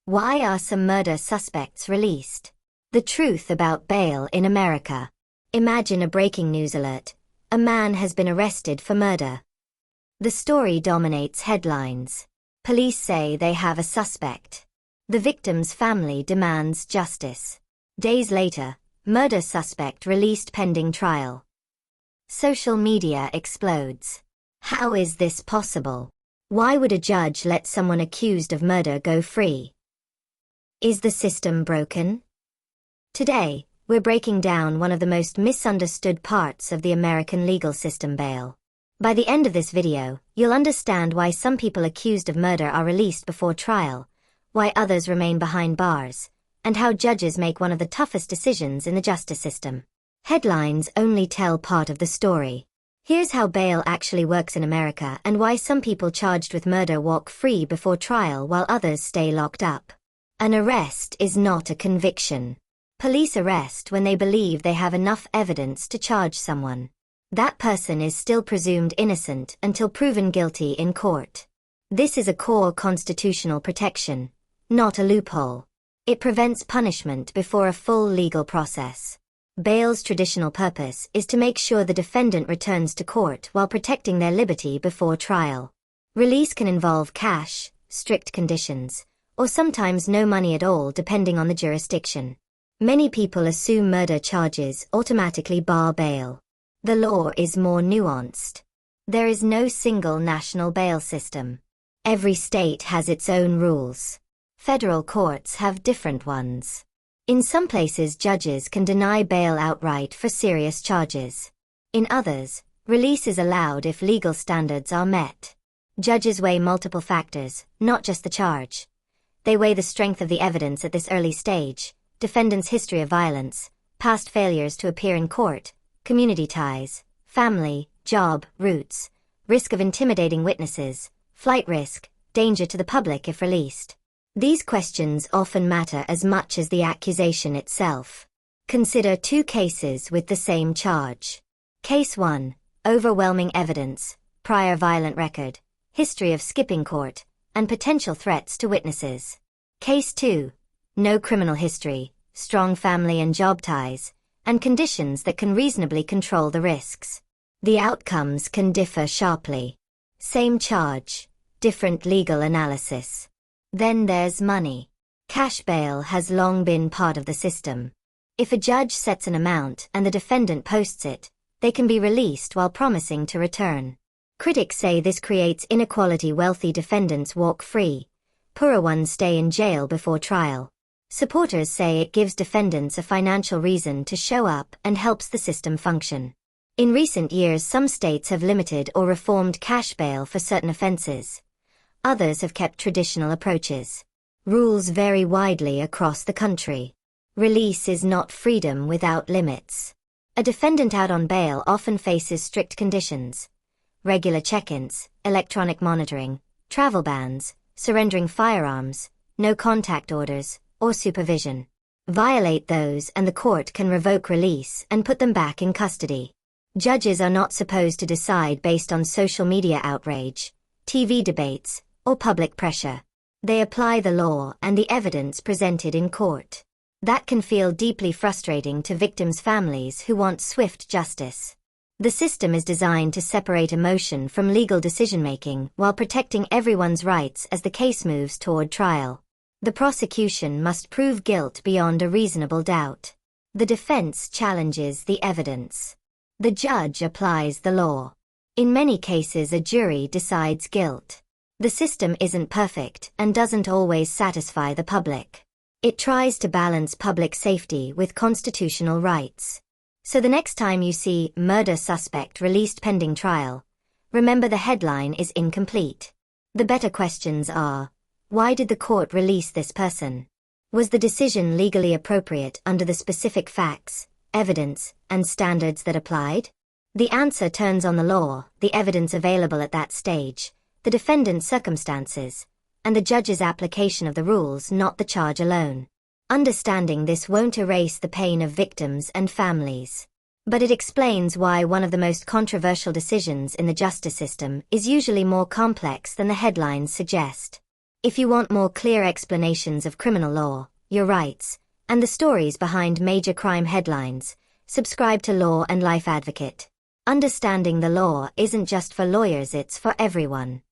Why are some murder suspects released? The truth about bail in America. Imagine a breaking news alert. A man has been arrested for murder. The story dominates headlines. Police say they have a suspect. The victim's family demands justice. Days later, murder suspect released pending trial. Social media explodes. How is this possible? Why would a judge let someone accused of murder go free? Is the system broken? Today, we're breaking down one of the most misunderstood parts of the American legal system: bail. By the end of this video, you'll understand why some people accused of murder are released before trial, why others remain behind bars, and how judges make one of the toughest decisions in the justice system. Headlines only tell part of the story. Here's how bail actually works in America and why some people charged with murder walk free before trial while others stay locked up. An arrest is not a conviction. Police arrest when they believe they have enough evidence to charge someone. That person is still presumed innocent until proven guilty in court. This is a core constitutional protection, not a loophole. It prevents punishment before a full legal process. Bail's traditional purpose is to make sure the defendant returns to court while protecting their liberty before trial. Release can involve cash, strict conditions, or sometimes no money at all depending on the jurisdiction. Many people assume murder charges automatically bar bail. The law is more nuanced. There is no single national bail system. Every state has its own rules. Federal courts have different ones. In some places, judges can deny bail outright for serious charges. In others, release is allowed if legal standards are met. Judges weigh multiple factors, not just the charge. They weigh the strength of the evidence at this early stage, defendant's history of violence, past failures to appear in court, community ties, family, job, roots, risk of intimidating witnesses, flight risk, danger to the public if released. These questions often matter as much as the accusation itself. Consider two cases with the same charge. Case 1, overwhelming evidence, prior violent record, history of skipping court, and potential threats to witnesses. Case 2, no criminal history, strong family and job ties, and conditions that can reasonably control the risks. The outcomes can differ sharply. Same charge, different legal analysis. Then there's money. Cash bail has long been part of the system. If a judge sets an amount and the defendant posts it, they can be released while promising to return. Critics say this creates inequality. Wealthy defendants walk free. Poorer ones stay in jail before trial. Supporters say it gives defendants a financial reason to show up and helps the system function. In recent years, some states have limited or reformed cash bail for certain offenses. Others have kept traditional approaches. Rules vary widely across the country. Release is not freedom without limits. A defendant out on bail often faces strict conditions: regular check-ins, electronic monitoring, travel bans, surrendering firearms, no contact orders, or supervision. Violate those and the court can revoke release and put them back in custody. Judges are not supposed to decide based on social media outrage, TV debates, or public pressure. They apply the law and the evidence presented in court. That can feel deeply frustrating to victims' families who want swift justice. The system is designed to separate emotion from legal decision-making while protecting everyone's rights as the case moves toward trial. The prosecution must prove guilt beyond a reasonable doubt. The defense challenges the evidence. The judge applies the law. In many cases, a jury decides guilt. The system isn't perfect and doesn't always satisfy the public. It tries to balance public safety with constitutional rights. So the next time you see "murder suspect released pending trial," remember the headline is incomplete. The better questions are: why did the court release this person? Was the decision legally appropriate under the specific facts, evidence, and standards that applied? The answer turns on the law, the evidence available at that stage, the defendant's circumstances, and the judge's application of the rules, not the charge alone. Understanding this won't erase the pain of victims and families. But it explains why one of the most controversial decisions in the justice system is usually more complex than the headlines suggest. If you want more clear explanations of criminal law, your rights, and the stories behind major crime headlines, subscribe to Law and Life Advocate. Understanding the law isn't just for lawyers, it's for everyone.